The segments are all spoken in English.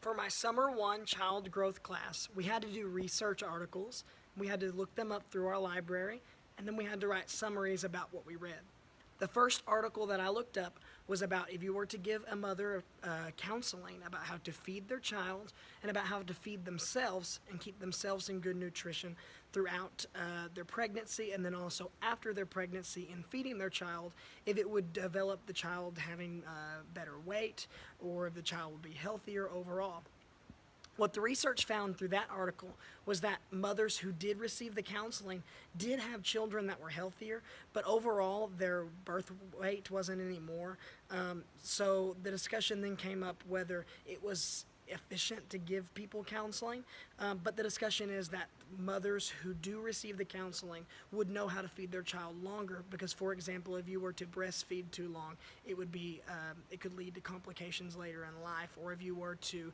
For my summer one child growth class, we had to do research articles. We had to look them up through our library, and then we had to write summaries about what we read. The first article that I looked up was about if you were to give a mother counseling about how to feed their child and about how to feed themselves and keep themselves in good nutrition throughout their pregnancy and then also after their pregnancy in feeding their child, if it would develop the child having better weight or if the child would be healthier overall. What the research found through that article was that mothers who did receive the counseling did have children that were healthier, but overall their birth weight wasn't any more. So the discussion then came up whether it was efficient to give people counseling, but the discussion is that mothers who do receive the counseling would know how to feed their child longer because, for example, if you were to breastfeed too long, it could lead to complications later in life, or if you were to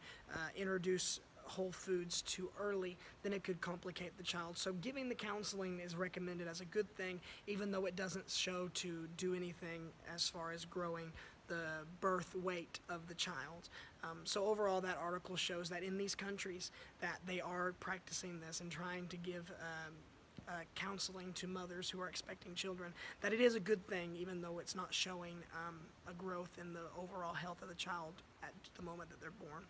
introduce whole foods too early, then it could complicate the child. So giving the counseling is recommended as a good thing, even though it doesn't show to do anything as far as growing the birth weight of the child. So overall, that article shows that in these countries that they are practicing this and trying to give counseling to mothers who are expecting children, that it is a good thing, even though it's not showing a growth in the overall health of the child at the moment that they're born.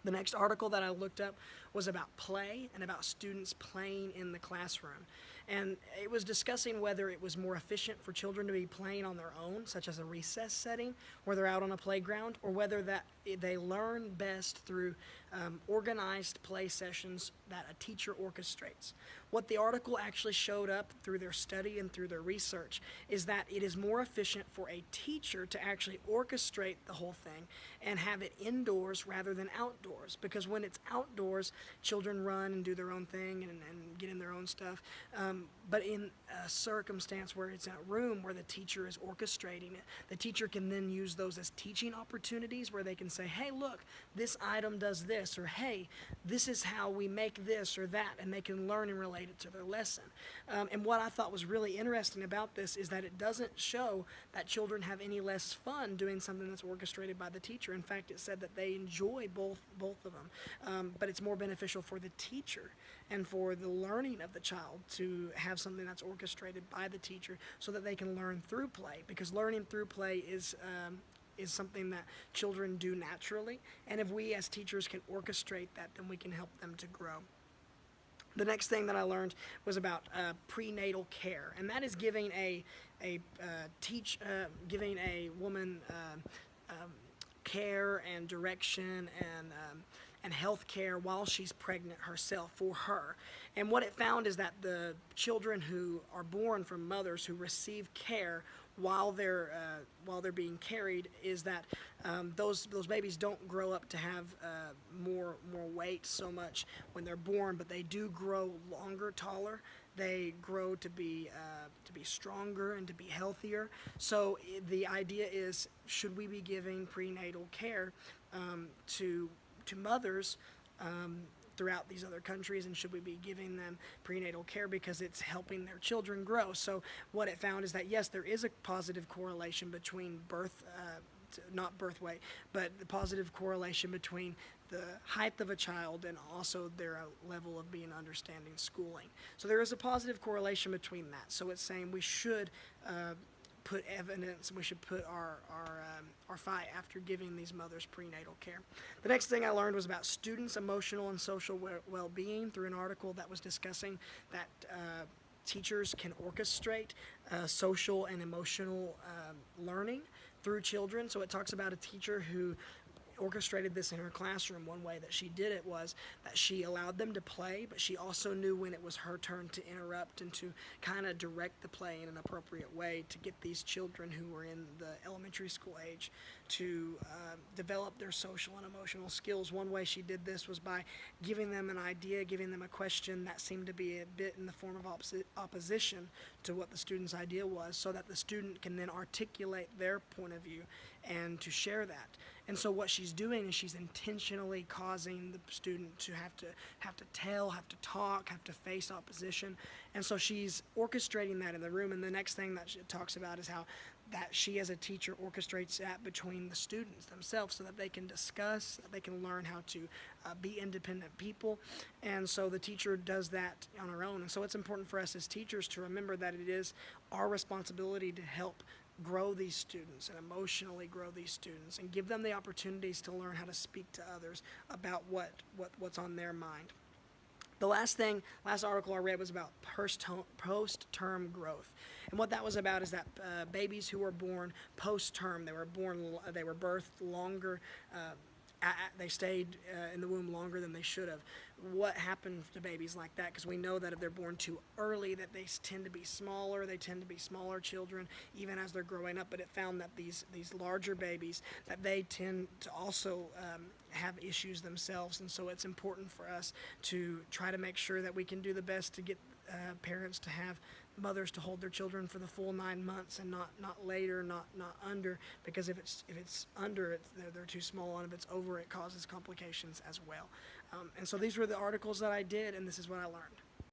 The next article that I looked up was about play and about students playing in the classroom. And it was discussing whether it was more efficient for children to be playing on their own, such as a recess setting where they're out on a playground, or whether that they learn best through organized play sessions that a teacher orchestrates. What the article actually showed up through their study and through their research is that it is more efficient for a teacher to actually orchestrate the whole thing and have it indoors rather than outdoors, because when it's outdoors, children run and do their own thing and get in their own stuff. But in a circumstance where it's in a room where the teacher is orchestrating it, the teacher can then use those as teaching opportunities where they can say, hey, look, this item does this, or hey, this is how we make this or that, and they can learn and relate it to their lesson. And what I thought was really interesting about this is that it doesn't show that children have any less fun doing something that's orchestrated by the teacher. In fact, it said that they enjoy both of them, but it's more beneficial for the teacher and for the learning of the child to have something that's orchestrated by the teacher so that they can learn through play, because learning through play is something that children do naturally, and if we as teachers can orchestrate that, then we can help them to grow. The next thing that I learned was about prenatal care, and that is giving giving a woman care and direction and health care while she's pregnant herself for her. And what it found is that the children who are born from mothers who receive care while they're being carried is that those babies don't grow up to have more weight so much when they're born, but they do grow longer, taller. They grow to be stronger and to be healthier. So the idea is, should we be giving prenatal care to mothers throughout these other countries, and should we be giving them prenatal care because it's helping their children grow? So what it found is that yes, there is a positive correlation between not birth weight, but the positive correlation between the height of a child and also their level of being understanding schooling. So there is a positive correlation between that. So it's saying we should put evidence, we should put our fight after giving these mothers prenatal care. The next thing I learned was about students' emotional and social well-being through an article that was discussing that teachers can orchestrate social and emotional learning through children. So it talks about a teacher who orchestrated this in her classroom. One way that she did it was that she allowed them to play, but she also knew when it was her turn to interrupt and to kind of direct the play in an appropriate way to get these children who were in the elementary school age to develop their social and emotional skills. One way she did this was by giving them an idea, giving them a question that seemed to be a bit in the form of opposition to what the student's idea was, so that the student can then articulate their point of view and to share that. And so what she's doing is she's intentionally causing the student to have to tell, have to talk, have to face opposition. And so she's orchestrating that in the room. And the next thing that she talks about is how that she as a teacher orchestrates that between the students themselves so that they can discuss, that they can learn how to be independent people. And so the teacher does that on her own. And so it's important for us as teachers to remember that it is our responsibility to help grow these students and emotionally grow these students and give them the opportunities to learn how to speak to others about what's on their mind. The last article I read was about post-term growth. And what that was about is that babies who were born post-term, they were birthed longer, they stayed in the womb longer than they should have. What happened to babies like that? Because we know that if they're born too early, that they tend to be smaller. They tend to be smaller children, even as they're growing up. But it found that these larger babies, that they tend to also have issues themselves. And so it's important for us to try to make sure that we can do the best to get parents to have mothers to hold their children for the full 9 months and not later, not under, because if it's under, they're too small, and if it's over, it causes complications as well. And so these were the articles that I did, and this is what I learned.